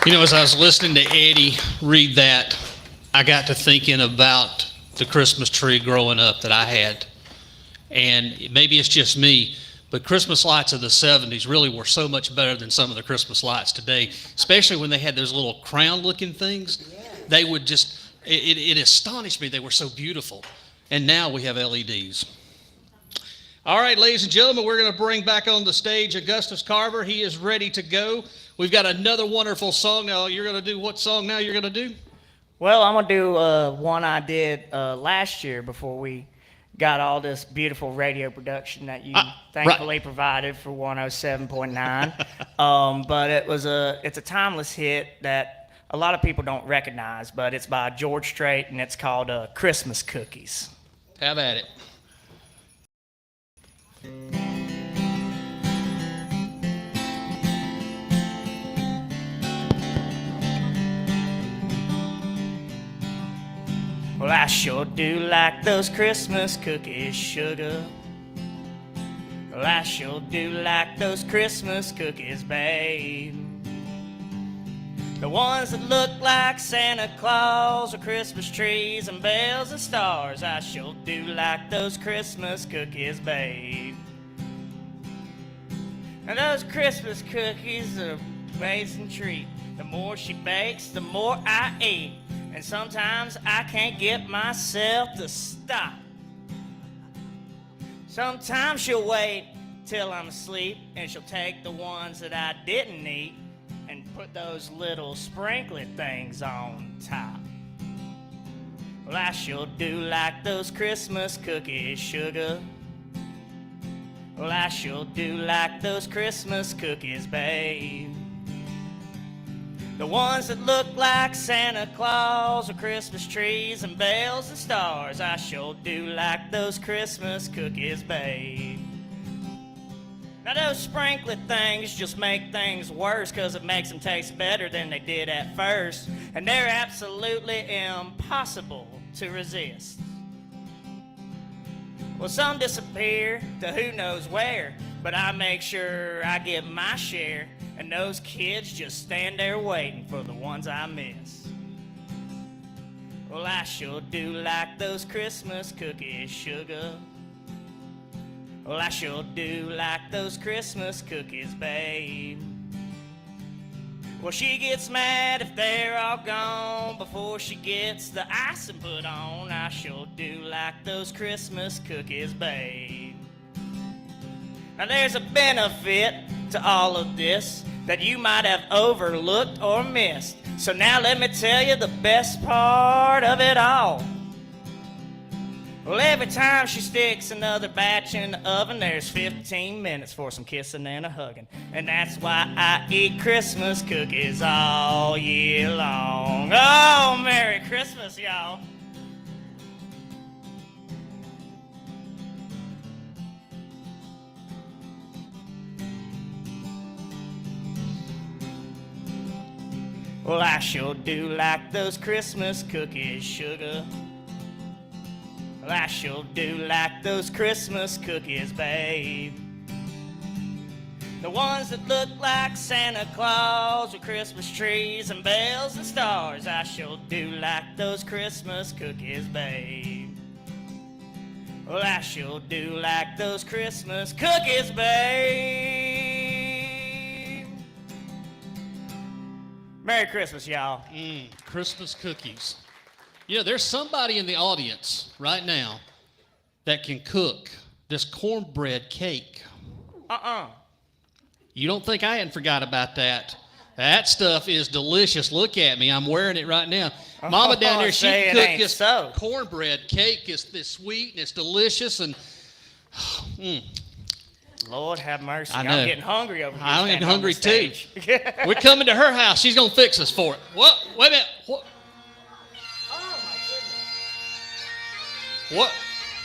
You know, as I was listening to Eddie read that, I got to thinking about the Christmas tree growing up that I had. And maybe it's just me, but Christmas lights of the 70s really were so much better than some of the Christmas lights today, especially when they had those little crown-looking things. They would just, it astonished me. They were so beautiful. And now we have LEDs. All right, ladies and gentlemen, we're going to bring back on the stage Augustus Carver. He is ready to go. We've got another wonderful song. Now, you're going to do what song now you're going to do?
Well, I'm going to do one I did last year before we got all this beautiful radio production that you thankfully provided for 107.9. But it's a timeless hit that a lot of people don't recognize, but it's by George Strait, and it's called Christmas Cookies.
Have at it.
Well, I sure do like those Christmas cookies, sugar. Well, I sure do like those Christmas cookies, babe. The ones that look like Santa Claus or Christmas trees and bells and stars. I sure do like those Christmas cookies, babe. And those Christmas cookies are an amazing treat. The more she bakes, the more I eat. And sometimes I can't get myself to stop. Sometimes she'll wait till I'm asleep, and she'll take the ones that I didn't eat and put those little sprinkly things on top. Well, I sure do like those Christmas cookies, sugar. Well, I sure do like those Christmas cookies, babe. The ones that look like Santa Claus or Christmas trees and bells and stars. I sure do like those Christmas cookies, babe. Now those sprinkly things just make things worse, 'cause it makes them taste better than they did at first. And they're absolutely impossible to resist. Well, some disappear to who knows where, but I make sure I get my share, and those kids just stand there waiting for the ones I miss. Well, I sure do like those Christmas cookies, sugar. Well, I sure do like those Christmas cookies, babe. Well, she gets mad if they're all gone before she gets the icing put on. I sure do like those Christmas cookies, babe. Now there's a benefit to all of this that you might have overlooked or missed. So now let me tell you the best part of it all. Well, every time she sticks another batch in the oven, there's 15 minutes for some kissing and a hugging. And that's why I eat Christmas cookies all year long. Oh, Merry Christmas, y'all. Well, I sure do like those Christmas cookies, sugar. Well, I sure do like those Christmas cookies, babe. The ones that look like Santa Claus with Christmas trees and bells and stars. I sure do like those Christmas cookies, babe. Well, I sure do like those Christmas cookies, babe. Merry Christmas, y'all.
Christmas cookies. You know, there's somebody in the audience right now that can cook this cornbread cake. You don't think I hadn't forgot about that? That stuff is delicious. Look at me. I'm wearing it right now. Mama down there, she
say it
cooked
ain't
this
so.
cornbread cake. It's sweet and it's delicious. And
Lord have mercy.
I know.
I'm getting hungry over here.
I'm getting
standing on
hungry
the
too.
stage.
We're coming to her house. She's going to fix us for it. What? Wait a minute. What?
Oh my goodness.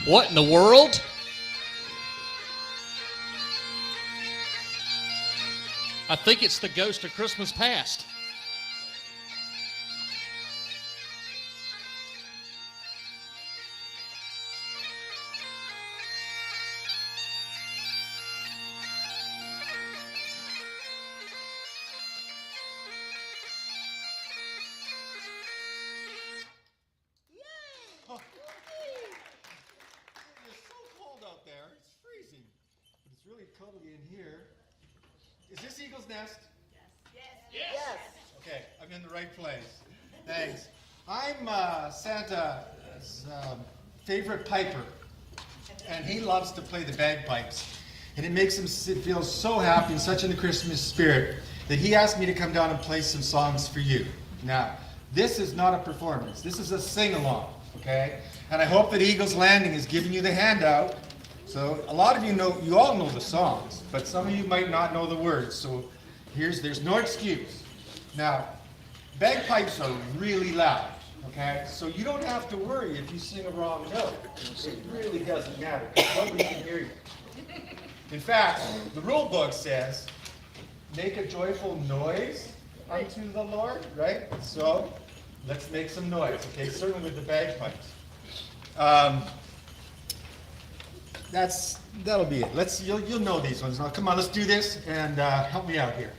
What in the world? I think it's the ghost of Christmas past.
It's so cold out there. It's freezing. But it's really cuddly in here. Is this Eaglesnest?
Yes.
Okay, I'm in the right place. Thanks. I'm Santa's favorite piper, and he loves to play the bagpipes. And it makes him feel so happy and such in the Christmas spirit that he asked me to come down and play some songs for you. Now, this is not a performance. This is a sing-along, okay? And I hope that Eagles Landing is giving you the handout. So a lot of you know, you all know the songs, but some of you might not know the words. So there's no excuse. Now, bagpipes are really loud, okay? So you don't have to worry if you sing a wrong note. It really doesn't matter. Nobody can hear you. In fact, the rule book says, make a joyful noise unto the Lord, right? So let's make some noise, okay? Certainly with the bagpipes. That'll be it. You'll know these ones. Now, come on, let's do this and help me out here.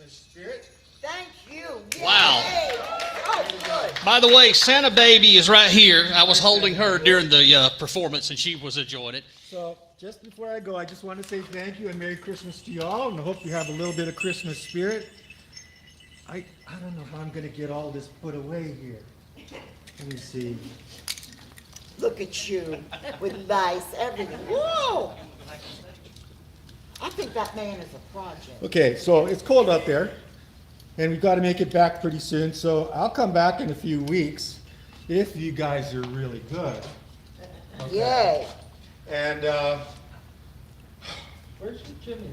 Christmas spirit.
Thank you.
Wow.
Yay. Oh, good.
By the way, Santa Baby is right here. I was holding her during the performance, and she was enjoying it.
So just before I go, I just want to say thank you and Merry Christmas to you all, and I hope you have a little bit of Christmas spirit. I don't know how I'm going to get all this put away here. Let me see.
Look at you with nice everything. Whoa! I think that man is a project.
Okay, so it's cold out there, and we've got to make it back pretty soon, so I'll come back in a few weeks if you guys are really good. Okay.
Yay.
And, where's your Jimmy?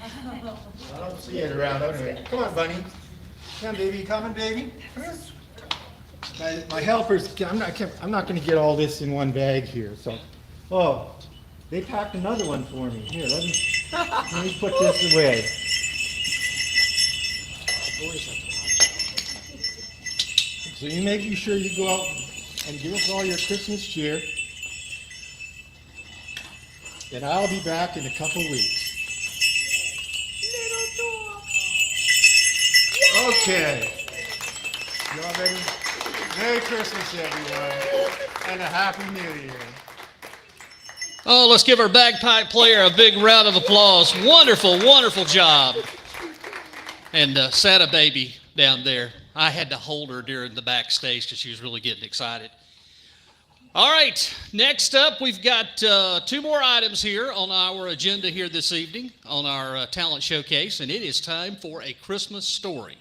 I don't see it around. Anyway, come on, Bunny. Come on, baby. Come on, baby. My helpers, I'm not going to get all this in one bag here. So, oh, they packed another one for me. Here, let me put this away. So you make sure you go out and give us all your Christmas cheer. And I'll be back in a couple weeks. Okay. You all ready? Merry Christmas, everyone. And a Happy New Year.
Oh, let's give our bagpipe player a big round of applause. Wonderful, wonderful job. And Santa Baby down there, I had to hold her during the backstage because she was really getting excited. All right, next up, we've got 2 more items here on our agenda here this evening on our talent showcase, and it is time for a Christmas story.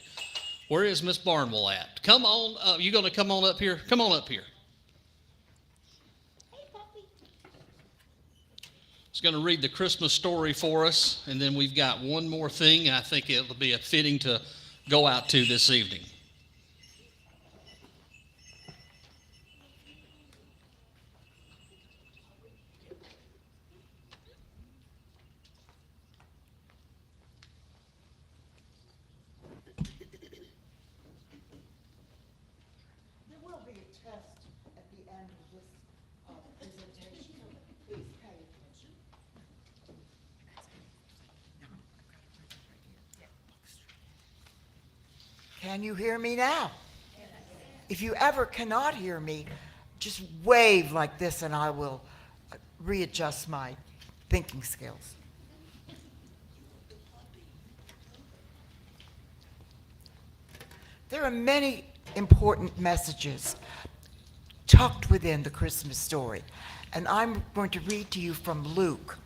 Where is Miss Barnwell at? Come on, you going to come on up here? Come on up here. She's going to read the Christmas story for us, and then we've got one more thing I think it'll be fitting to go out to this evening.
There will be a test at the end of this presentation. Please pay attention. Can you hear me now? If you ever cannot hear me, just wave like this and I will readjust my thinking skills. There are many important messages tucked within the Christmas story, and I'm going to read to you from Luke.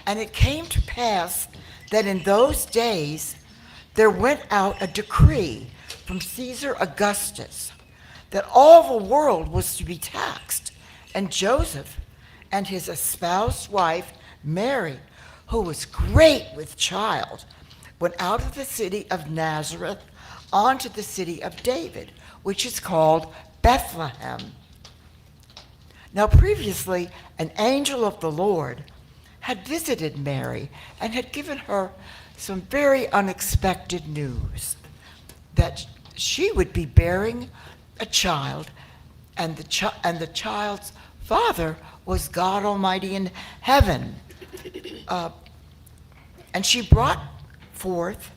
And it came to pass that in those days there went out a decree from Caesar Augustus that all the world was to be taxed, and Joseph and his espoused wife Mary, who was great with child, went out of the city of Nazareth onto the city of David, which is called Bethlehem. Now previously, an angel of the Lord had visited Mary and had given her some very unexpected news, that she would be bearing a child, and the child's father was God Almighty in heaven. And she brought forth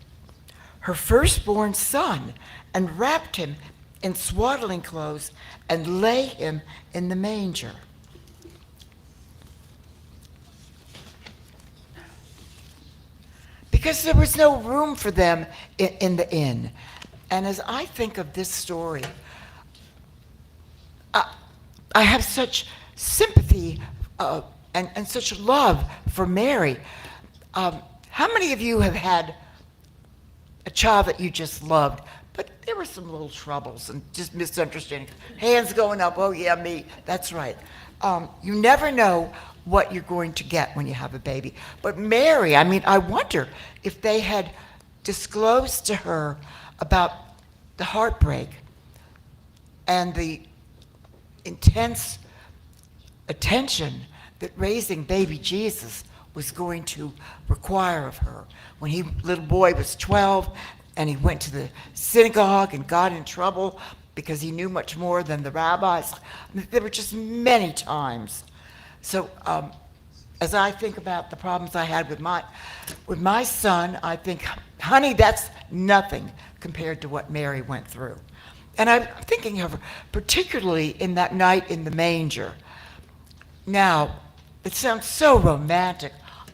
her firstborn son and wrapped him in swaddling clothes and lay him in the manger. Because there was no room for them in the inn. And as I think of this story, I have such sympathy and such love for Mary. How many of you have had a child that you just loved, but there were some little troubles and just misunderstandings? Hands going up, oh yeah, me, that's right. You never know what you're going to get when you have a baby. But Mary, I mean, I wonder if they had disclosed to her about the heartbreak and the intense attention that raising baby Jesus was going to require of her. When little boy was 12 and he went to the synagogue and got in trouble because he knew much more than the rabbis. I mean, there were just many times. So as I think about the problems I had with my son, I think, honey, that's nothing compared to what Mary went through. And I'm thinking of her, particularly in that night in the manger. Now, it sounds so romantic.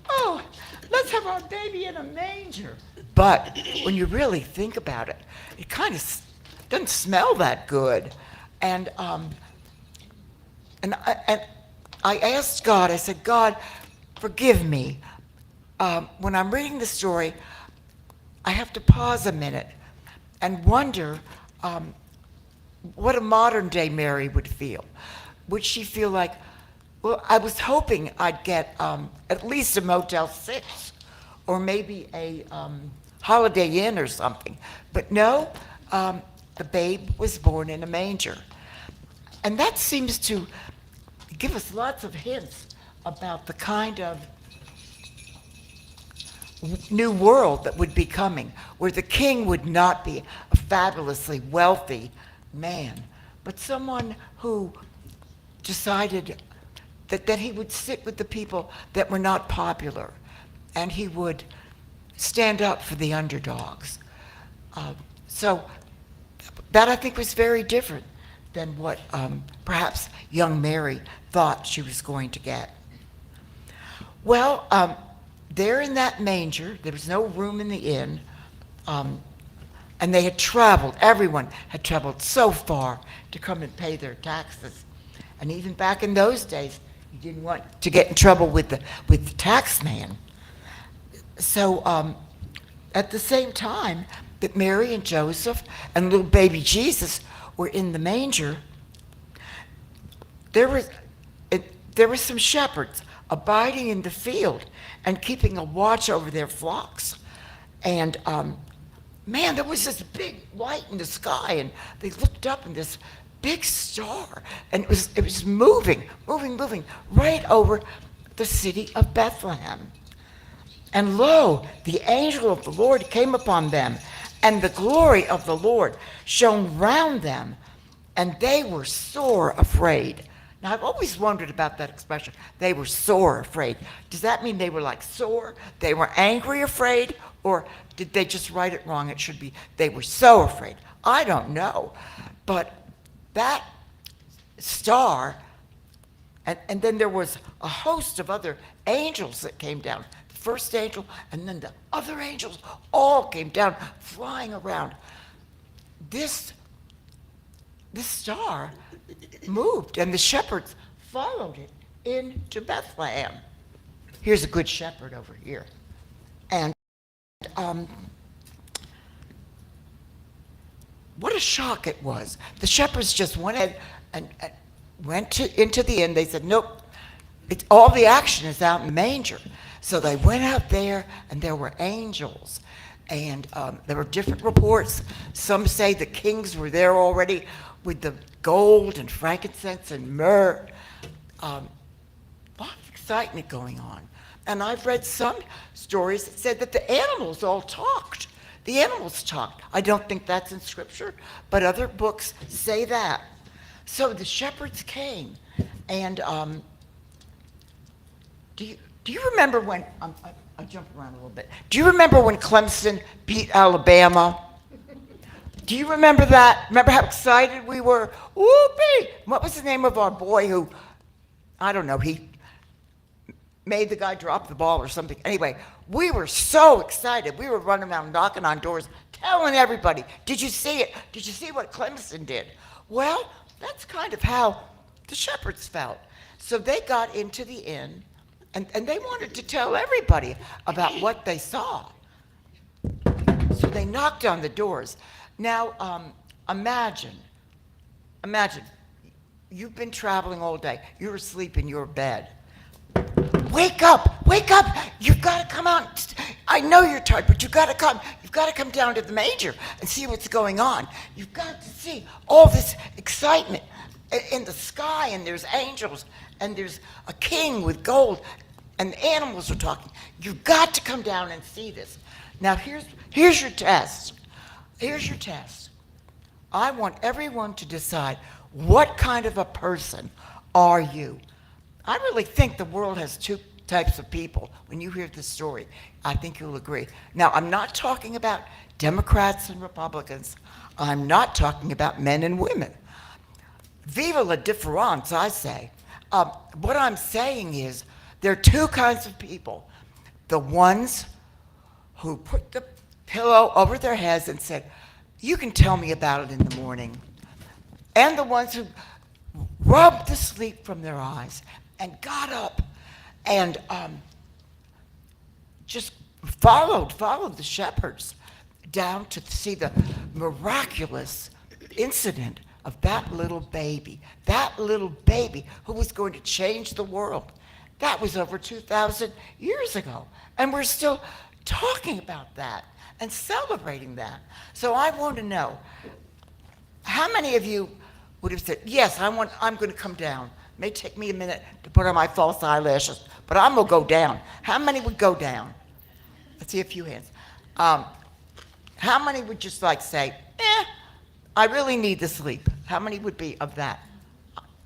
Oh, let's have our baby in a manger. But when you really think about it, it kind of doesn't smell that good. And I asked God, I said, God, forgive me. When I'm reading the story, I have to pause a minute and wonder what a modern day Mary would feel. Would she feel like, well, I was hoping I'd get at least a Motel 6 or maybe a Holiday Inn or something. But no, the babe was born in a manger. And that seems to give us lots of hints about the kind of new world that would be coming, where the king would not be a fabulously wealthy man, but someone who decided that he would sit with the people that were not popular, and he would stand up for the underdogs. So that, I think, was very different than what perhaps young Mary thought she was going to get. Well, there in that manger, there was no room in the inn, and they had traveled, everyone had traveled so far to come and pay their taxes. And even back in those days, you didn't want to get in trouble with the tax man. So at the same time that Mary and Joseph and little baby Jesus were in the manger, there were some shepherds abiding in the field and keeping a watch over their flocks. And man, there was this big light in the sky, and they looked up, and this big star, and it was moving right over the city of Bethlehem. And lo, the angel of the Lord came upon them, and the glory of the Lord shone round them, and they were sore afraid. Now, I've always wondered about that expression, they were sore afraid. Does that mean they were like sore? They were angry afraid? Or did they just write it wrong? It should be, they were so afraid. I don't know. But that star, and then there was a host of other angels that came down. The first angel, and then the other angels all came down, flying around. This star moved, and the shepherds followed it into Bethlehem. Here's a good shepherd over here. And what a shock it was. The shepherds just went ahead and went into the inn. They said, nope, all the action is out in the manger. So they went out there, and there were angels. And there were different reports. Some say the kings were there already with the gold and frankincense and myrrh. A lot of excitement going on. And I've read some stories that said that the animals all talked. The animals talked. I don't think that's in Scripture, but other books say that. So the shepherds came, and do you remember when, I jumped around a little bit. Do you remember when Clemson beat Alabama? Do you remember that? Remember how excited we were? Whoopee! What was the name of our boy who, I don't know, he made the guy drop the ball or something. Anyway, we were so excited. We were running around knocking on doors, telling everybody, did you see it? Did you see what Clemson did? Well, that's kind of how the shepherds felt. So they got into the inn, and they wanted to tell everybody about what they saw. So they knocked on the doors. Now, imagine, you've been traveling all day. You're asleep in your bed. Wake up, you've got to come out. I know you're tired, but you've got to come down to the manger and see what's going on. You've got to see all this excitement in the sky, and there's angels, and there's a king with gold, and the animals are talking. You've got to come down and see this. Now, here's your test. Here's your test. I want everyone to decide, what kind of a person are you? I really think the world has two types of people. When you hear this story, I think you'll agree. Now, I'm not talking about Democrats and Republicans. I'm not talking about men and women. Viva la difference, I say. What I'm saying is there are two kinds of people. The ones who put the pillow over their heads and said, you can tell me about it in the morning. And the ones who rubbed the sleep from their eyes and got up and just followed the shepherds down to see the miraculous incident of that little baby who was going to change the world. That was over 2,000 years ago. And we're still talking about that and celebrating that. So I want to know, how many of you would have said, yes, I'm going to come down. It may take me a minute to put on my false eyelashes, but I'm going to go down. How many would go down? Let's see a few hands. How many would just like say, I really need the sleep? How many would be of that?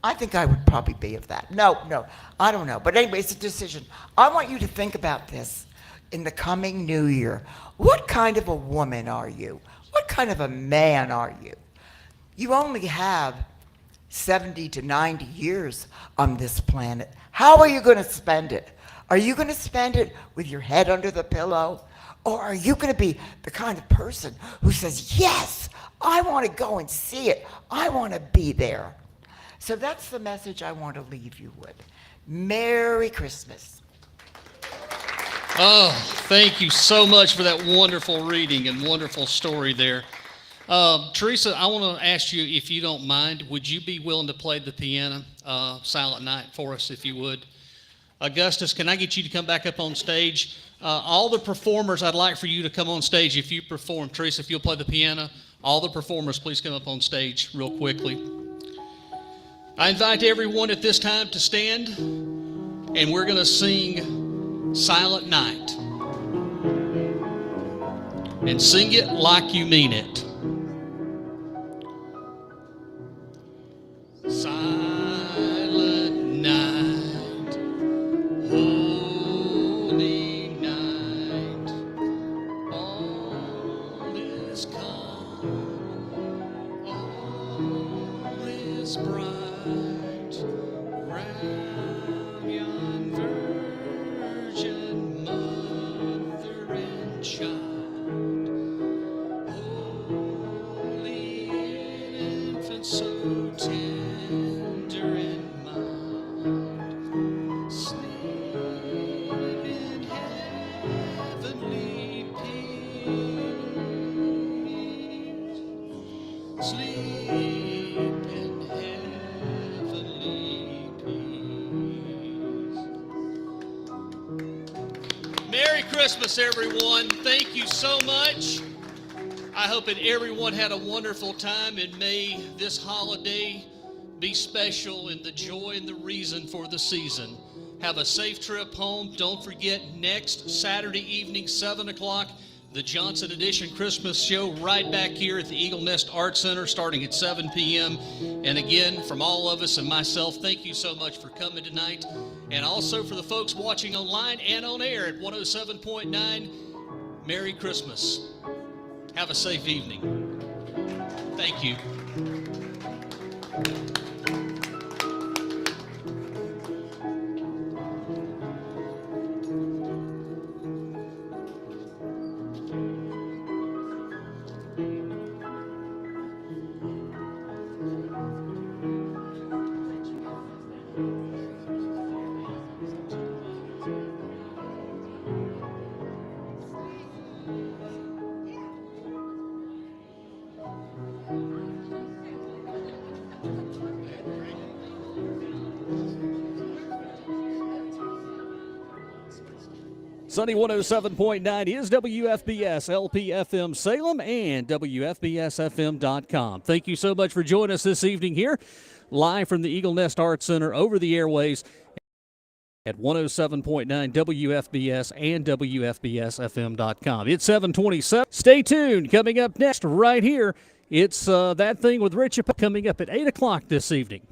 I think I would probably be of that. No, I don't know. But anyway, it's a decision. I want you to think about this in the coming new year. What kind of a woman are you? What kind of a man are you? You only have 70 to 90 years on this planet. How are you going to spend it? Are you going to spend it with your head under the pillow? Or are you going to be the kind of person who says, yes, I want to go and see it. I want to be there. So that's the message I want to leave you with. Merry Christmas.
Oh, thank you so much for that wonderful reading and wonderful story there. Teresa, I want to ask you, if you don't mind, would you be willing to play the piano, Silent Night, for us, if you would? Augustus, can I get you to come back up on stage? All the performers, I'd like for you to come on stage if you perform. Teresa, if you'll play the piano, all the performers, please come up on stage real quickly. I invite everyone at this time to stand, and we're going to sing Silent Night. And sing it like you mean it. Silent night, holy night, all is calm, all is bright, round yon virgin mother and child, holy infant so tender and mild, sleep in heavenly peace, sleep in heavenly peace. Merry Christmas, everyone. Thank you so much. I hope that everyone had a wonderful time, and may this holiday be special in the joy and the reason for the season. Have a safe trip home. Don't forget, next Saturday evening, 7 o'clock, the Johnson Edition Christmas show right back here at the Eaglesnest Art Center starting at 7 p.m. And again, from all of us and myself, thank you so much for coming tonight. And also for the folks watching online and on air at 107.9, Merry Christmas. Have a safe evening. Thank you.
Sunny 107.9 is WFBS, LPFM Salem, and WFBSFM.com. Thank you so much for joining us this evening here, live from the Eaglesnest Art Center over the airways at 107.9 WFBS and WFBSFM.com. It's 7:27. Stay tuned. Coming up next right here, it's That Thing with Richie coming up at 8 o'clock this evening.